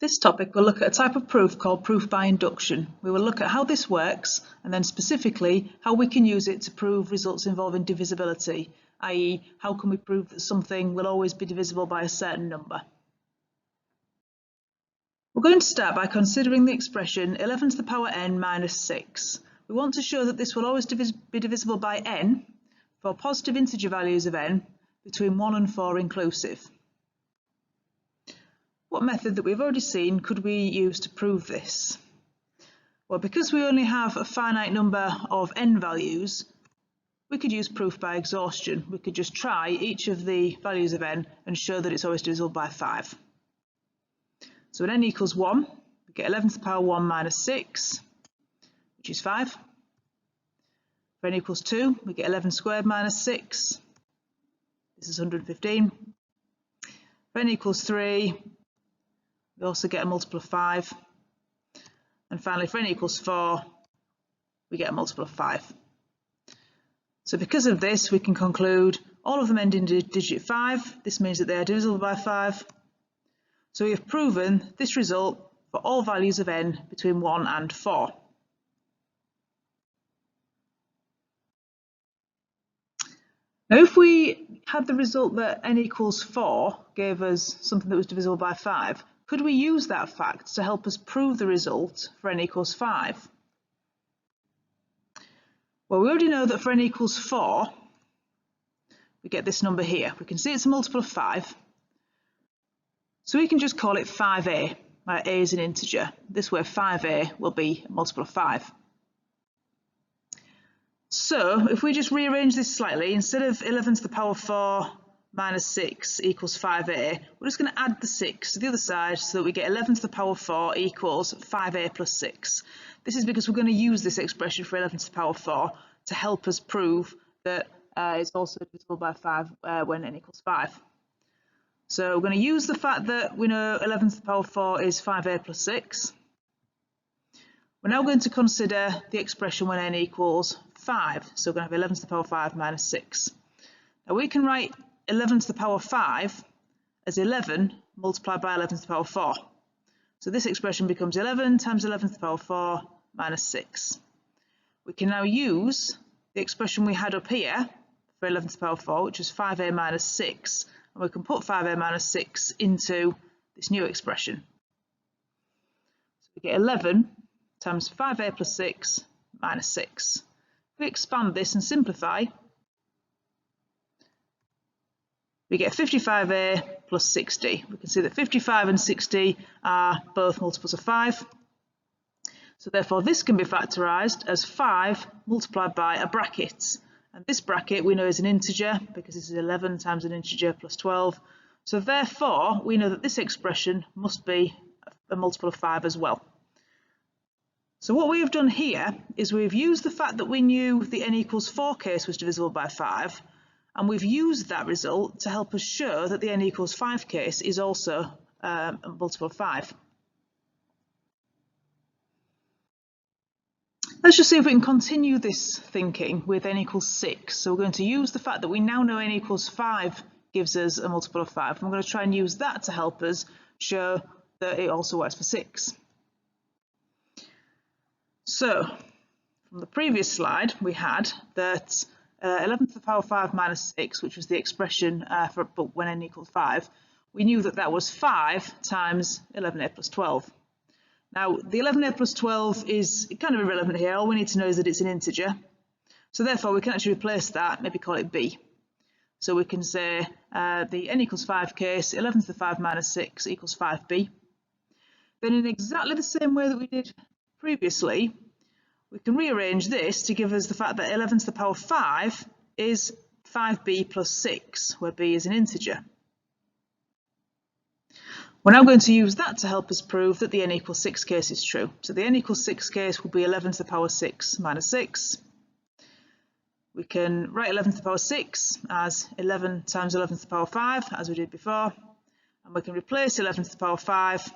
This topic will look at a type of proof called proof by induction. We will look at how this works and then specifically how we can use it to prove results involving divisibility, i.e. how can we prove that something will always be divisible by a certain number. We're going to start by considering the expression 11 to the power n minus 6. We want to show that this will always be divisible by n for positive integer values of n between 1 and 4 inclusive. What method that we've already seen could we use to prove this? Well, because we only have a finite number of n values, we could use proof by exhaustion. We could just try each of the values of n and show that it's always divisible by 5. So when n equals 1, we get 11 to the power 1 minus 6, which is 5. For n equals 2, we get 11 squared minus 6. This is 115. For n equals 3, we also get a multiple of 5. And finally, for n equals 4, we get a multiple of 5. So because of this, we can conclude all of them end in digit 5. This means that they are divisible by 5. So we have proven this result for all values of n between 1 and 4. Now if we had the result that n equals 4 gave us something that was divisible by 5, could we use that fact to help us prove the result for n equals 5? Well, we already know that for n equals 4, we get this number here. We can see it's a multiple of 5. So we can just call it 5a, where a is an integer. This way 5a will be a multiple of 5. So if we just rearrange this slightly, instead of 11 to the power 4 minus 6 equals 5a, we're just going to add the 6 to the other side so that we get 11 to the power 4 equals 5a plus 6. This is because we're going to use this expression for 11 to the power 4 to help us prove that it's also divisible by 5 when n equals 5. So we're going to use the fact that we know 11 to the power 4 is 5a plus 6. We're now going to consider the expression when n equals 5. So we're going to have 11 to the power 5 minus 6. Now we can write 11 to the power 5 as 11 multiplied by 11 to the power 4. So this expression becomes 11 times 11 to the power 4 minus 6. We can now use the expression we had up here for 11 to the power 4, which is 5a minus 6. And we can put 5a minus 6 into this new expression. So we get 11 times 5a plus 6 minus 6. If we expand this and simplify, we get 55a plus 60. We can see that 55 and 60 are both multiples of 5. So therefore this can be factorised as 5 multiplied by a bracket. And this bracket we know is an integer because this is 11 times an integer plus 12. So therefore we know that this expression must be a multiple of 5 as well. So what we have done here is we've used the fact that we knew the n equals 4 case was divisible by 5, and we've used that result to help us show that the n equals 5 case is also a multiple of 5. Let's just see if we can continue this thinking with n equals 6. So we're going to use the fact that we now know n equals 5 gives us a multiple of 5. And we're going to try and use that to help us show that it also works for 6. So from the previous slide, we had that 11 to the power 5 minus 6, which was the expression for when n equals 5, we knew that that was 5 times 11a plus 12. Now, the 11a plus 12 is kind of irrelevant here. All we need to know is that it's an integer. So therefore, we can actually replace that, maybe call it b. So we can say the n equals 5 case, 11 to the 5 minus 6 equals 5b. Then in exactly the same way that we did previously, we can rearrange this to give us the fact that 11 to the power 5 is 5b plus 6, where b is an integer. We're now going to use that to help us prove that the n equals 6 case is true. So the n equals 6 case will be 11 to the power 6 minus 6. We can write 11 to the power 6 as 11 times 11 to the power 5, as we did before. And we can replace 11 to the power 5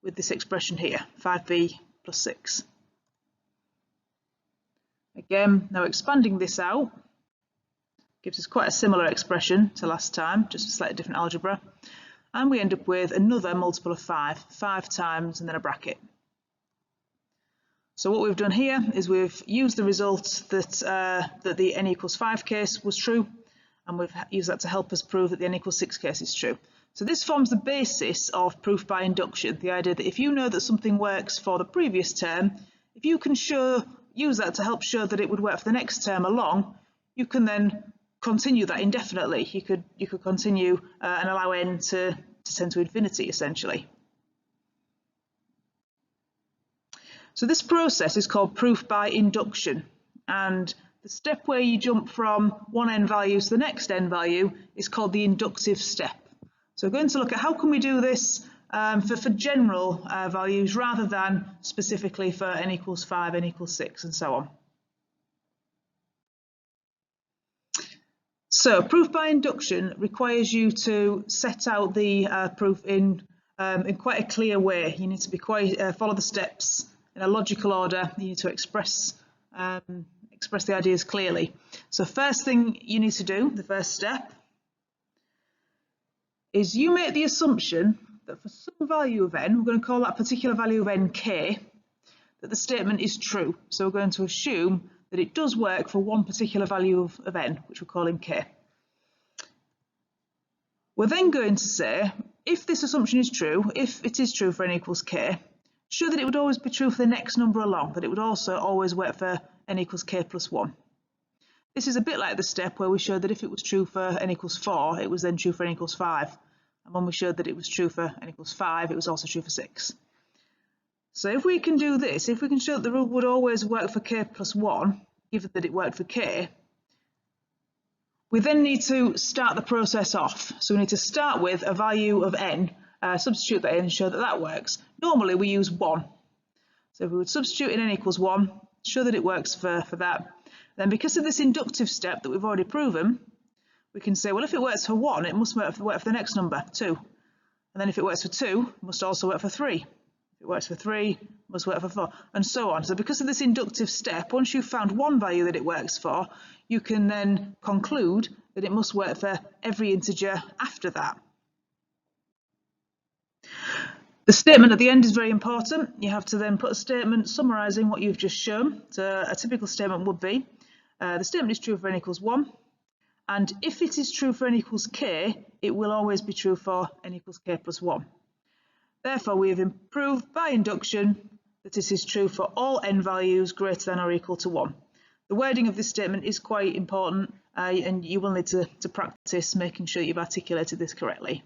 with this expression here, 5b plus 6. Again, now expanding this out gives us quite a similar expression to last time, just a slightly different algebra. and we end up with another multiple of 5 times and then a bracket. So what we've done here is we've used the result that the n equals 5 case was true, and we've used that to help us prove that the n equals 6 case is true. So this forms the basis of proof by induction, the idea that if you know that something works for the previous term, if you can use that to help show that it would work for the next term along, you can then continue that indefinitely. You could continue and allow n to tend to infinity, essentially. So this process is called proof by induction, and the step where you jump from one n value to the next n value is called the inductive step. So we're going to look at how can we do this for general values rather than specifically for n equals 5, n equals 6 and so on. So proof by induction requires you to set out the proof in quite a clear way. You need to be follow the steps in a logical order. You need to express the ideas clearly. So first thing you need to do, the first step, is you make the assumption that for some value of n, we're going to call that particular value of n k, that the statement is true. So we're going to assume that it does work for one particular value of n, which we're calling k. We're then going to say, if this assumption is true, if it is true for n equals k, show that it would always be true for the next number along, that it would also always work for n equals k plus 1. This is a bit like the step where we showed that if it was true for n equals 4, it was then true for n equals 5. And when we showed that it was true for n equals 5, it was also true for 6. So if we can do this, if we can show that the rule would always work for k plus 1, given that it worked for k, we then need to start the process off. So we need to start with a value of n, substitute that in and show that that works. Normally we use 1. So we would substitute in n equals 1, show that it works for that. Then because of this inductive step that we've already proven, we can say, well, if it works for 1, it must work for the next number, 2. And then if it works for 2, it must also work for 3. If it works for 3, it must work for 4, and so on. So because of this inductive step, once you've found one value that it works for, you can then conclude that it must work for every integer after that. The statement at the end is very important. You have to then put a statement summarising what you've just shown. So a typical statement would be, the statement is true for n equals 1, and if it is true for n equals k, it will always be true for n equals k plus 1. Therefore, we have proved by induction that it is true for all n values greater than or equal to 1. The wording of this statement is quite important, and you will need to practice making sure you've articulated this correctly.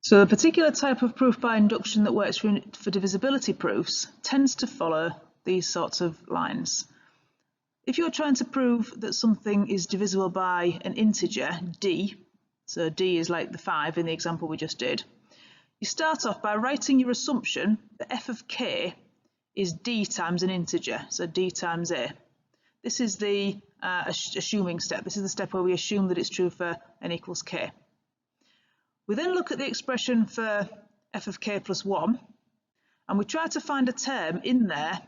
So a particular type of proof by induction that works for divisibility proofs tends to follow these sorts of lines. If you're trying to prove that something is divisible by an integer, d, so d is like the 5 in the example we just did, you start off by writing your assumption that f of k is d times an integer, so d times a. This is the assuming step. This is the step where we assume that it's true for n equals k. We then look at the expression for f of k plus 1, and we try to find a term in there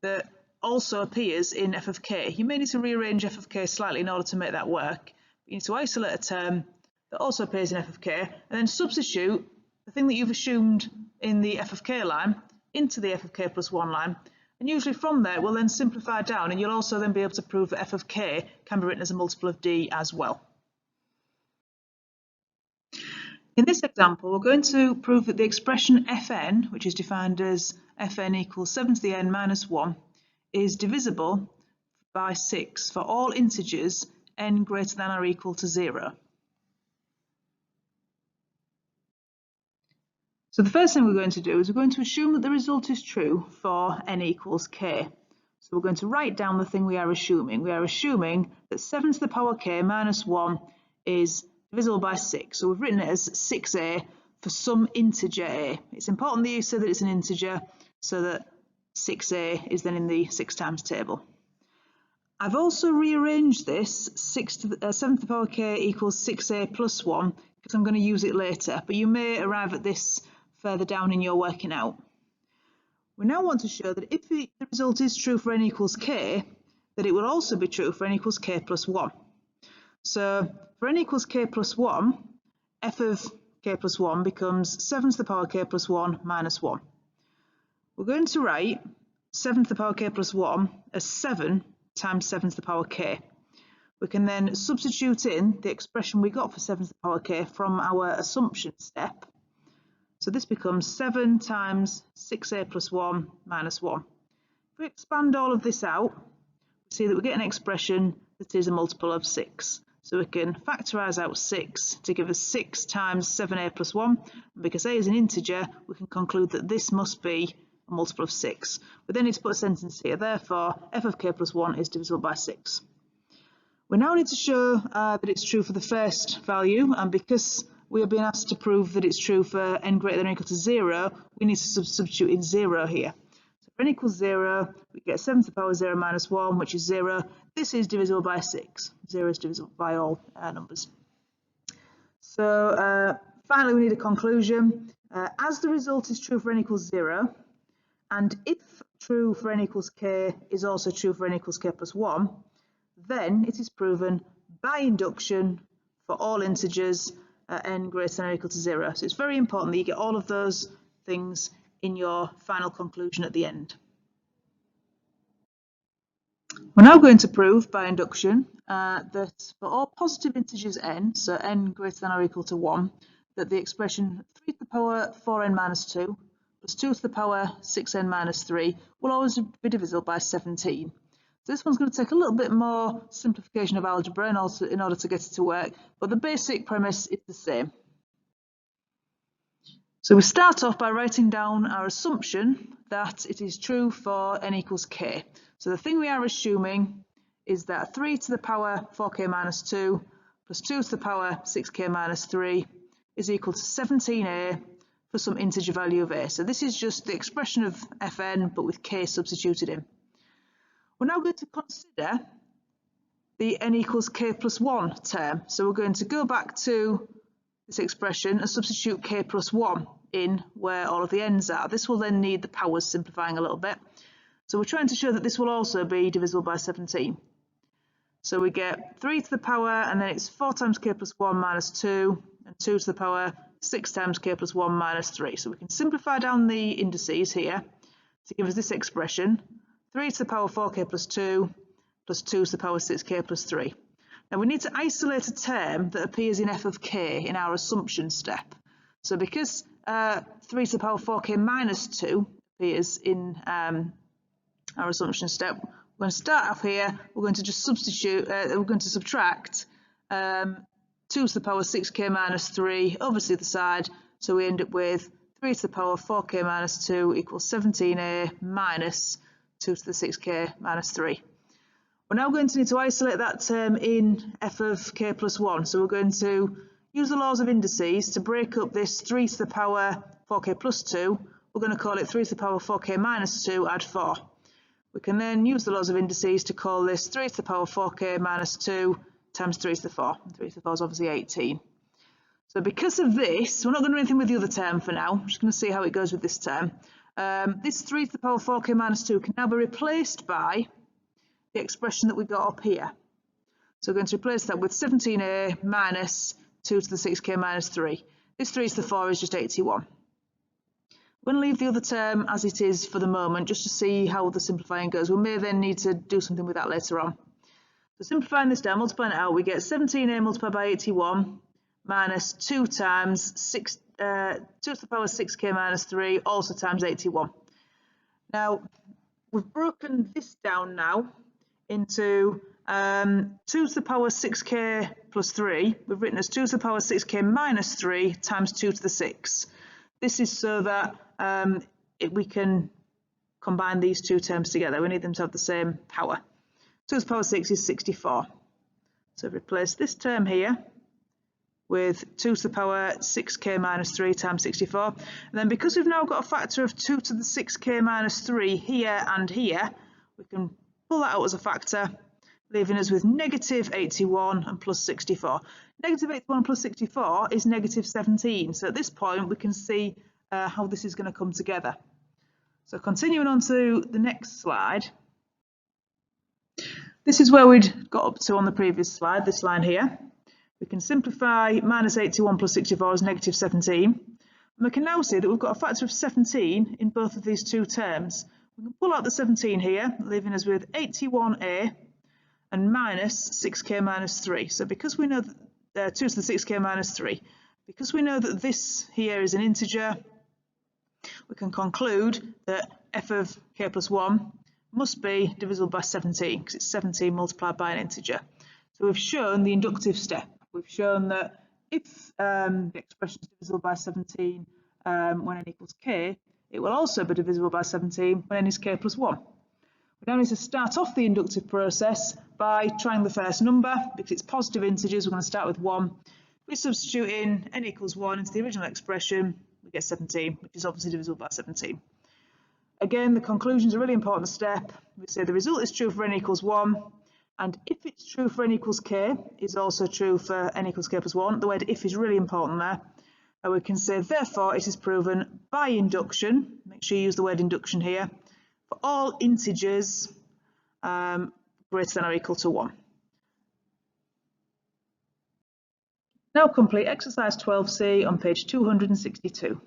that also appears in f of k. You may need to rearrange f of k slightly in order to make that work. You need to isolate a term that also appears in f of k, and then substitute the thing that you've assumed in the f of k line into the f of k plus 1 line, and usually from there we'll then simplify down, and you'll also then be able to prove that f of k can be written as a multiple of d as well. In this example, we're going to prove that the expression fn, which is defined as fn equals 7 to the n minus 1, is divisible by 6 for all integers n greater than or equal to 0. So the first thing we're going to do is we're going to assume that the result is true for n equals k. So we're going to write down the thing we are assuming. We are assuming that 7 to the power k minus 1 is divisible by 6. So we've written it as 6a for some integer a. It's important that you say that it's an integer so that 6a is then in the 6 times table. I've also rearranged this 7 to the power k equals 6a plus 1 because I'm going to use it later, but you may arrive at this further down in your working out. We now want to show that if the result is true for n equals k, that it will also be true for n equals k plus 1. So For n equals k plus 1, f of k plus 1 becomes 7 to the power k plus 1 minus 1. We're going to write 7 to the power k plus 1 as 7 times 7 to the power k. We can then substitute in the expression we got for 7 to the power k from our assumption step. So this becomes 7 times 6a plus 1 minus 1. If we expand all of this out, we see that we get an expression that is a multiple of 6. So we can factorise out 6 to give us 6 times 7a plus 1. And because a is an integer, we can conclude that this must be a multiple of 6. We then need to put a sentence here. Therefore, f of k plus 1 is divisible by 6. We now need to show that it's true for the first value, and because we are being asked to prove that it's true for n greater than or equal to 0, we need to substitute in 0 here. So for n equals 0, we get 7 to the power 0 minus 1, which is 0. This is divisible by 6. 0 is divisible by all numbers. So finally, we need a conclusion. As the result is true for n equals 0, and if true for n equals k is also true for n equals k plus 1, then it is proven by induction for all integers n greater than or equal to 0. So it's very important that you get all of those things in your final conclusion at the end. We're now going to prove by induction that for all positive integers n, so n greater than or equal to 1, that the expression 3 to the power 4n minus 2 plus 2 to the power 6n minus 3 will always be divisible by 17. So this one's going to take a little bit more simplification of algebra in order to get it to work, but the basic premise is the same. So we start off by writing down our assumption that it is true for n equals k. So the thing we are assuming is that 3 to the power 4k minus 2 plus 2 to the power 6k minus 3 is equal to 17a for some integer value of a. So this is just the expression of fn, but with k substituted in. We're now going to consider the n equals k plus 1 term. So we're going to go back to this expression and substitute k plus 1 in where all of the n's are. This will then need the powers simplifying a little bit. So we're trying to show that this will also be divisible by 17. So we get 3 to the power, and then it's 4 times k plus 1 minus 2, and 2 to the power 6 times k plus 1 minus 3. So we can simplify down the indices here to give us this expression. 3 to the power 4k plus 2 plus 2 to the power 6k plus 3. Now we need to isolate a term that appears in f of k in our assumption step. So because 3 to the power 4k minus 2 appears in our assumption step, we're going to start off here, we're going to just substitute, we're going to subtract 2 to the power 6k minus 3 over to the other side, so we end up with 3 to the power 4k minus 2 equals 17a minus 2 to the 6k minus 3. We're now going to need to isolate that term in f of k plus 1. So we're going to use the laws of indices to break up this 3 to the power 4k plus 2. We're going to call it 3 to the power 4k minus 2 add 4. We can then use the laws of indices to call this 3 to the power 4k minus 2 times 3 to the 4. And 3 to the 4 is obviously 18. So because of this, we're not going to do anything with the other term for now. We're just going to see how it goes with this term. This 3 to the power 4k minus 2 can now be replaced by the expression that we got up here. So we're going to replace that with 17a minus 2 to the 6k minus 3. This 3 to the 4 is just 81. We're going to leave the other term as it is for the moment, just to see how the simplifying goes. We may then need to do something with that later on. So simplifying this down, multiplying it out, we get 17a multiplied by 81 minus 2 times 2 to the power 6k minus 3, also times 81. Now, we've broken this down now into 2 to the power 6k plus 3. We've written as 2 to the power 6k minus 3 times 2 to the 6. This is so that we can combine these two terms together. We need them to have the same power. 2 to the power 6 is 64. So replace this term here with 2 to the power 6k minus 3 times 64. And then because we've now got a factor of 2 to the 6k minus 3 here and here, we can pull that out as a factor, leaving us with negative 81 and plus 64. Negative 81 plus 64 is negative 17. So at this point, we can see how this is going to come together. So continuing on to the next slide. This is where we'd got up to on the previous slide, this line here. We can simplify minus 81 plus 64 as negative 17. And we can now see that we've got a factor of 17 in both of these two terms. We can pull out the 17 here, leaving us with 81a and minus 6k minus 3. So because we know that 2 to the 6k minus 3, because we know that this here is an integer, we can conclude that f of k plus 1 must be divisible by 17, because it's 17 multiplied by an integer. So we've shown the inductive step. We've shown that if the expression is divisible by 17 when n equals k, it will also be divisible by 17 when n is k plus 1. We now need to start off the inductive process by trying the first number. Because it's positive integers, we're going to start with 1. If we substitute in n equals 1 into the original expression, we get 17, which is obviously divisible by 17. Again, the conclusion is a really important step. We say the result is true for n equals 1, and if it's true for n equals k, is also true for n equals k plus 1. The word if is really important there. And we can say, therefore, it is proven by induction, make sure you use the word induction here, for all integers greater than or equal to 1. Now complete exercise 12C on page 262.